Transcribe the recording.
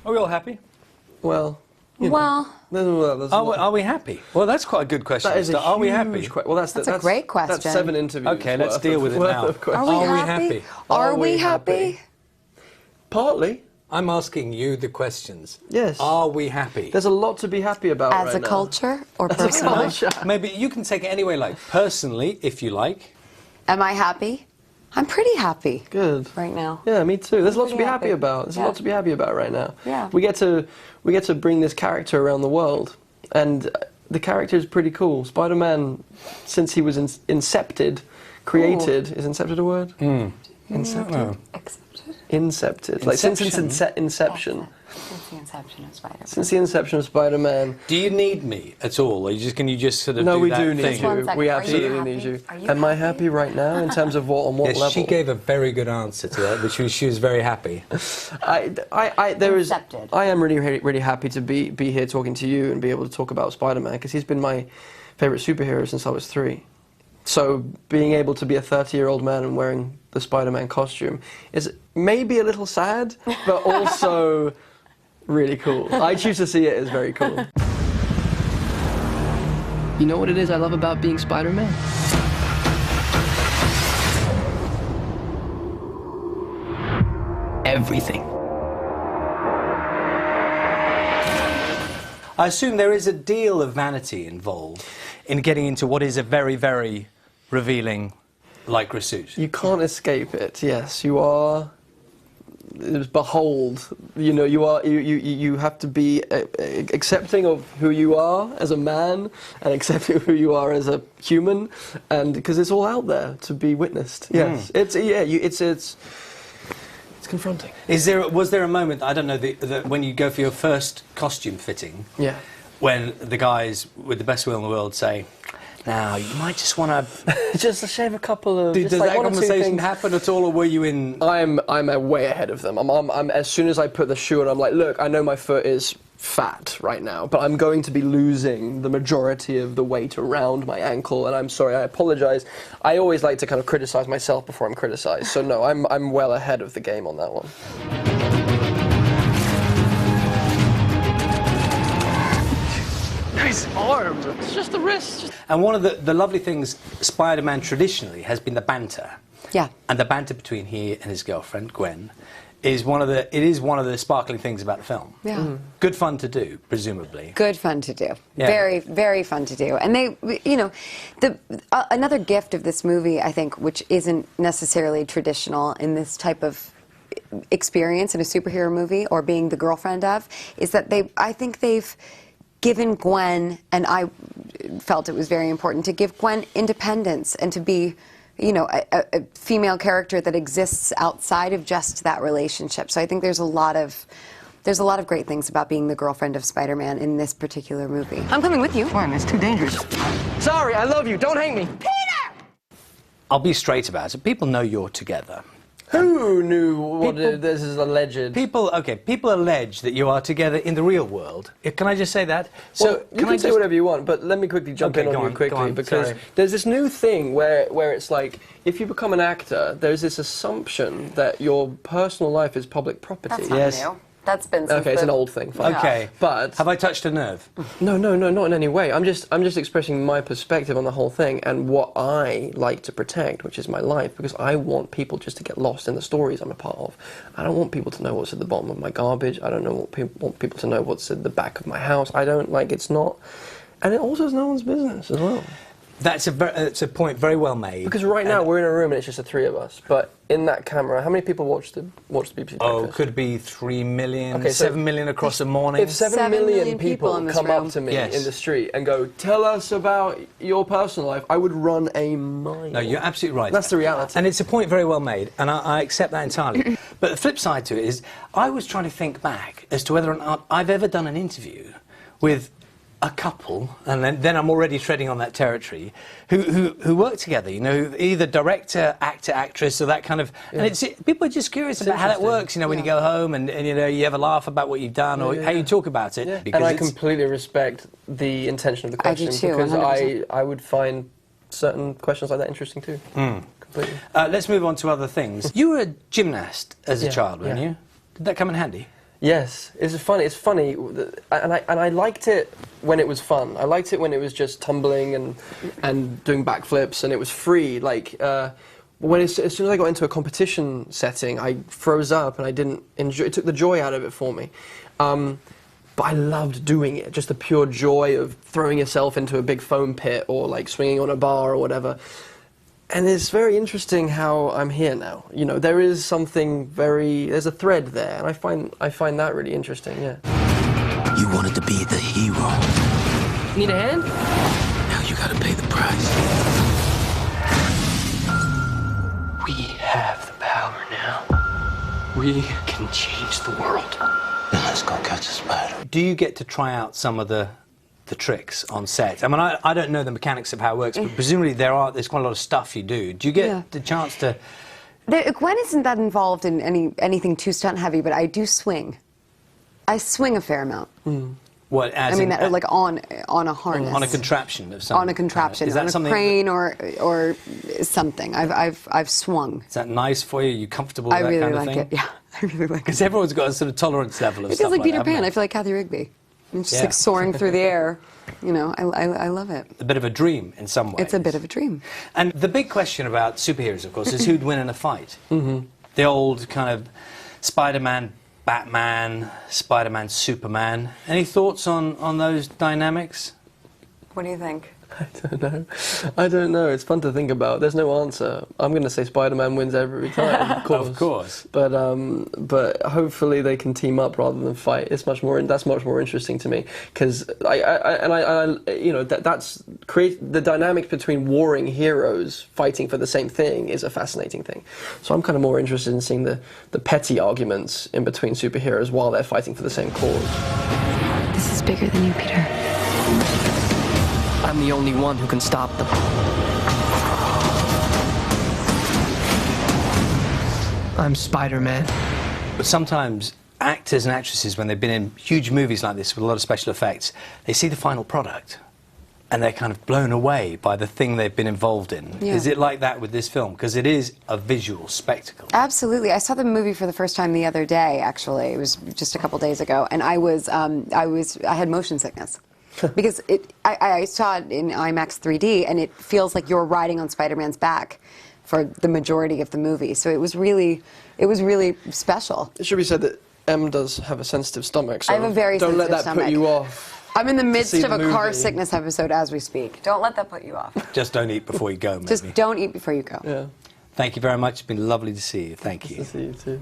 Are we all happy? Well, are we happy? Well, that's quite a good question. That is a are we huge happy? Well, that's a great question. That's 7 interviews. Okay, let's deal with it now. Are we happy? Are we happy? Partly. I'm asking you the questions. Yes. Are we happy? There's a lot to be happy about As right a now. culture or personally? Maybe you can take it any way, like personally, if you like. Am I happy? I'm pretty happy. Good. Right now. Yeah, me too. There's a lot to be pretty happy happy. about. There's a lot to be happy about right now. Yeah. We get to bring this character around the world, and the character is pretty cool. Spider-Man, since he was incepted, created. Is incepted a word? Incepted. Accepted? Incepted. Like since its inception. Since the inception of Spider-Man. Since the inception of Spider-man. Do you need me at all? Or can you just sort of No, do we that do need thing? you. We absolutely need you. Am I happy right now in terms of on what Yes, level? she gave a very good answer to that, but she was very happy. I am really happy to be here talking to you and be able to talk about Spider-Man, because he's been my favourite superhero since I was 3. So being able to be a 30-year-old man and wearing the Spider-Man costume is maybe a little sad, but also really cool. I choose to see it as very cool. You know what it is I love about being Spider-Man? Everything. I assume there is a deal of vanity involved in getting into what is a very, very revealing lycra suit. You can't escape it. Yes, you are. Behold, you know, you have to be accepting of who you are as a man and accepting of who you are as a human, and because it's all out there to be witnessed. Yes, it's confronting. Was there a moment, I don't know, when you go for your first costume fitting? Yeah. When the guys with the best will in the world say, "Now you might just want to just shave a couple of." Does that conversation happen at all, or were you in? I'm way ahead of them. I'm as soon as I put the shoe on, I'm like, look, I know my foot is fat right now, but I'm going to be losing the majority of the weight around my ankle, and I'm sorry, I apologize. I always like to kind of criticize myself before I'm criticized, so no, I'm well ahead of the game on that one. Nice arm. It's just the wrist. And one of the lovely things Spider-Man traditionally has been the banter. Yeah. And the banter between he and his girlfriend Gwen is one of the sparkling things about the film. Yeah. Mm. Good fun to do, presumably. Good fun to do. Yeah. Very, very fun to do. And they, you know, another gift of this movie, I think, which isn't necessarily traditional in this type of experience in a superhero movie or being the girlfriend of, is that I think they've given Gwen, and I felt it was very important to give Gwen independence and to be, you know, a female character that exists outside of just that relationship. So I think there's a lot of great things about being the girlfriend of Spider-Man in this particular movie. I'm coming with you. Fine, it's too dangerous. Sorry, I love you. Don't hate me. Peter! I'll be straight about it. People know you're together. Who knew this is alleged? People allege that you are together in the real world. Can I just say that? So well, you can say whatever you want, but let me quickly jump in on you quickly, because there's this new thing where it's like, if you become an actor, there's this assumption that your personal life is public property. That's not new. That's been since it's an old thing. Fine. Okay, but have I touched a nerve? No, not in any way. I'm just expressing my perspective on the whole thing and what I like to protect, which is my life, because I want people just to get lost in the stories I'm a part of. I don't want people to know what's at the bottom of my garbage. I don't want people to know what's at the back of my house. I don't like. It's not, and it also is no one's business as well. That's a point very well made. Because right now we're in a room and it's just the 3 of us. But in that camera, how many people watch the BBC Breakfast? Oh, could be 3 million, okay, 7 million across the morning. If 7 million people come up to me yes. in the street and go, "Tell us about your personal life," I would run a mile. No, you're absolutely right. That's the reality. And it's a point very well made, and I accept that entirely. But the flip side to it is, I was trying to think back as to whether or not I've ever done an interview with a couple, and then I'm already treading on that territory, who work together, you know, either director, actor, actress, or that kind of, and people are just curious about how that works, you know, when you go home and you know, you have a laugh about what you've done or how you talk about it. Because and I completely respect the intention of the question, because 100%. I would find certain questions like that interesting too. Completely. Let's move on to other things. You were a gymnast as a child, weren't you? Did that come in handy? Yes, it's funny. It's funny, and I liked it when it was fun. I liked it when it was just tumbling and doing backflips, and it was free. Like as soon as I got into a competition setting, I froze up and I didn't enjoy. It took the joy out of it for me. But I loved doing it. Just the pure joy of throwing yourself into a big foam pit or like swinging on a bar or whatever. And it's very interesting how I'm here now. You know, there is something there's a thread there, and I find that really interesting, yeah. You wanted to be the hero. Need a hand? Now you gotta pay the price. We have the power now. We can change the world. Then let's go catch a spider. Do you get to try out some of the tricks on set? I mean, I don't know the mechanics of how it works, but presumably there's quite a lot of stuff you do. Do you get the chance to... Gwen isn't that involved in anything too stunt heavy, but I do swing. I swing a fair amount. What, as I mean, in, like on a harness. on a contraption of some On a contraption, is that on a something crane or something. I've swung. Is that nice for you? Are you comfortable with I that really kind of like thing? it. Yeah, I really like it. Because everyone's got a sort of tolerance level of It stuff feels like Peter that, Pan. haven't I feel like Kathy Rigby. It's just Yeah. like soaring through the air. You know, I love it. they? A bit of a dream in some ways. It's a bit of a dream. And the big question about superheroes, of course, is who'd win in a fight. The old kind of Spider-Man, Batman, Spider-Man, Superman. Any thoughts on those dynamics? What do you think? I don't know. It's fun to think about. There's no answer. I'm going to say Spider-Man wins every time, of course. Of course. But hopefully they can team up rather than fight. It's much more. That's much more interesting to me because you know, that's create the dynamic between warring heroes fighting for the same thing is a fascinating thing. So I'm kind of more interested in seeing the petty arguments in between superheroes while they're fighting for the same cause. This is bigger than you, Peter. I'm the only one who can stop them. I'm Spider-Man. But sometimes actors and actresses, when they've been in huge movies like this with a lot of special effects, they see the final product and they're kind of blown away by the thing they've been involved in. Yeah. Is it like that with this film? Because it is a visual spectacle. Absolutely. I saw the movie for the first time the other day, actually. It was just a couple days ago. And I had motion sickness. Because I saw it in IMAX 3D, and it feels like you're riding on Spider-Man's back for the majority of the movie. So it was really special. It should be said that M does have a sensitive stomach, so I have a very don't let sensitive that stomach. put you off. I'm in the midst see of the a car movie. sickness episode as we speak. Don't let that put you off. Just don't eat before you go, maybe. Just don't eat before you go. Yeah. Thank you very much. It's been lovely to see you. Thank you. Nice to see you too.